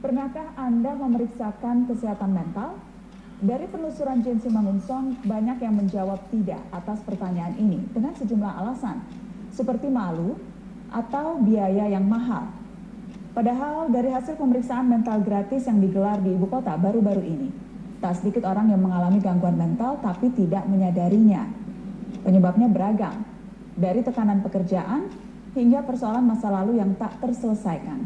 Pernahkah Anda memeriksakan kesehatan mental? Dari penelusuran Jane Simangunsong, banyak yang menjawab tidak atas pertanyaan ini dengan sejumlah alasan, seperti malu atau biaya yang mahal. Padahal dari hasil pemeriksaan mental gratis yang digelar di ibu kota baru-baru ini, tak sedikit orang yang mengalami gangguan mental tapi tidak menyadarinya. Penyebabnya beragam, dari tekanan pekerjaan hingga persoalan masa lalu yang tak terselesaikan.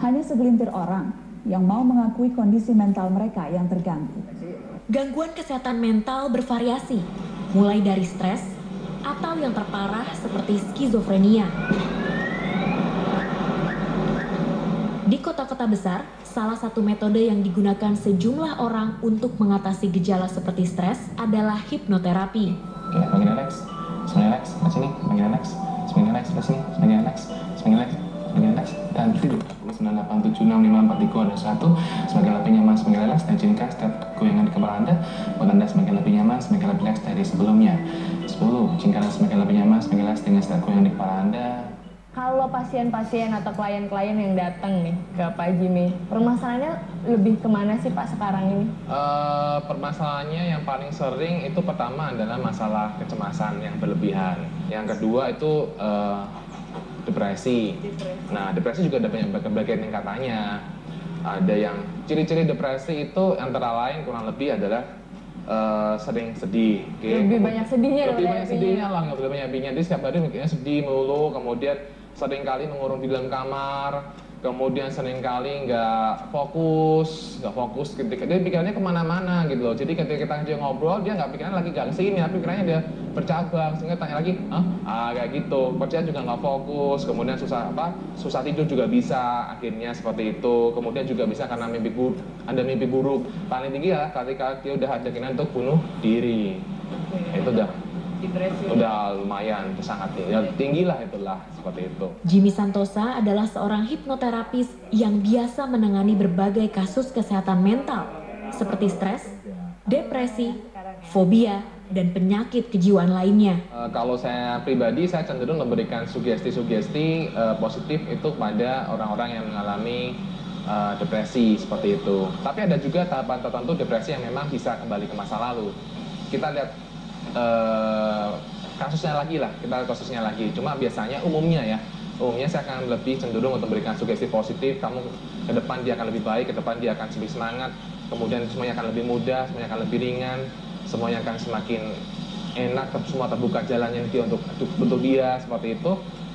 Hanya segelintir orang yang mau mengakui kondisi mental mereka yang terganggu. Gangguan kesehatan mental bervariasi, mulai dari stres atau yang terparah seperti skizofrenia. Di kota-kota besar, salah satu metode yang digunakan sejumlah orang untuk mengatasi gejala seperti stres adalah hipnoterapi. Oke, makin relax, semakin relax, ke sini, makin relax, semakin relax, ke sini, semakin relax, semakin relax, semakin relax, dan tidur. 98765431, semakin lebih nyaman, semakin relax, dan izinkan setiap goyangan di kepala Anda buat Anda semakin lebih nyaman, semakin lebih relax dari sebelumnya. 10, izinkan semakin lebih nyaman, semakin relax dengan setiap goyangan di kepala Anda. Kalau pasien-pasien atau klien-klien yang datang nih ke Pak Jimmy, permasalahannya lebih kemana sih Pak sekarang ini? Permasalahannya yang paling sering itu pertama adalah masalah kecemasan yang berlebihan. Yang kedua itu depresi. Nah, depresi juga ada berbagai tingkatannya. Ada yang ciri-ciri depresi itu antara lain kurang lebih adalah sering sedih. Lebih banyak sedihnya. Lebih banyak sedihnya lah, nggak boleh banyak sedihnya. Jadi setiap hari mikirnya sedih melulu, kemudian sering kali mengurung di dalam kamar, kemudian sering kali nggak fokus ketika dia pikirannya kemana-mana gitu loh. Jadi ketika kita ngobrol dia nggak pikirannya lagi nggak kesini, tapi pikirannya dia bercabang, sehingga tanya lagi, kayak gitu. Kerja juga nggak fokus, kemudian susah tidur juga bisa, akhirnya seperti itu. Kemudian juga bisa karena ada mimpi buruk. Paling tinggi ya ketika dia udah ada keinginan untuk bunuh diri. Itu udah lumayan, sangat tinggi lah itulah, seperti itu. Jimmy Santosa adalah seorang hipnoterapis yang biasa menangani berbagai kasus kesehatan mental seperti stres, depresi, fobia, dan penyakit kejiwaan lainnya. Kalau saya pribadi, saya cenderung memberikan sugesti-sugesti positif itu kepada orang-orang yang mengalami depresi seperti itu. Tapi ada juga tahapan tertentu depresi yang memang bisa kembali ke masa lalu. Kita lihat kasusnya lagi. Cuma biasanya umumnya saya akan lebih cenderung untuk memberikan sugesti positif. Kamu ke depan dia akan lebih baik, ke depan dia akan lebih semangat, kemudian semuanya akan lebih mudah, semuanya akan lebih ringan, semuanya akan semakin enak, semua terbuka jalannya nanti untuk dia, seperti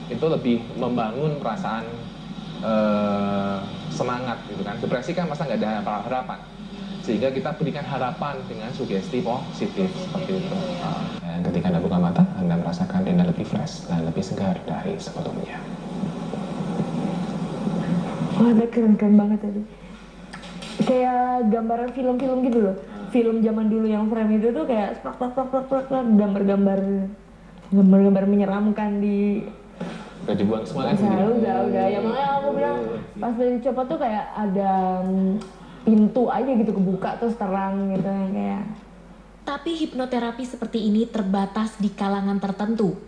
itu lebih membangun perasaan semangat gitu kan. Depresi kan masa nggak ada harapan, sehingga kita berikan harapan dengan sugesti positif seperti itu. Dan ketika Anda buka mata, Anda merasakan Anda lebih fresh dan lebih segar dari sebelumnya. Wah, keren banget tadi. Kayak gambaran film-film gitu loh. Film zaman dulu yang frame itu tuh kayak gambar-gambar menyeramkan di. Udah dibuang semuanya. Udah. Ya makanya aku bilang pas dicopot tuh kayak ada pintu aja gitu kebuka terus terang gitu kayak. Tapi hipnoterapi seperti ini terbatas di kalangan tertentu.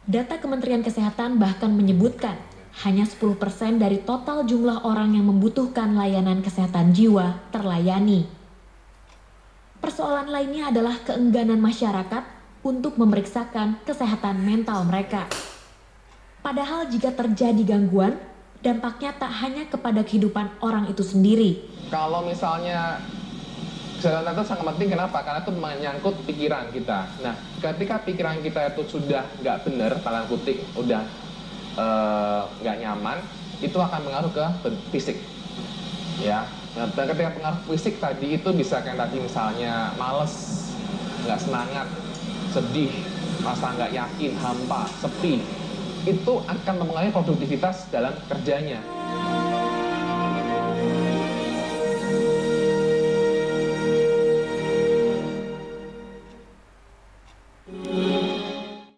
Data Kementerian Kesehatan bahkan menyebutkan hanya 10% dari total jumlah orang yang membutuhkan layanan kesehatan jiwa terlayani. Persoalan lainnya adalah keengganan masyarakat untuk memeriksakan kesehatan mental mereka. Padahal jika terjadi gangguan, dampaknya tak hanya kepada kehidupan orang itu sendiri. Kalau misalnya kesehatan itu sangat penting, kenapa? Karena itu menyangkut pikiran kita. Nah, ketika pikiran kita itu sudah nggak benar, tanda kutip, udah nggak nyaman, itu akan mengaruh ke fisik. Ya, nah, ketika pengaruh fisik tadi itu bisa kayak tadi misalnya males, nggak semangat, sedih, rasa nggak yakin, hampa, sepi. Itu akan mempengaruhi produktivitas dalam kerjanya.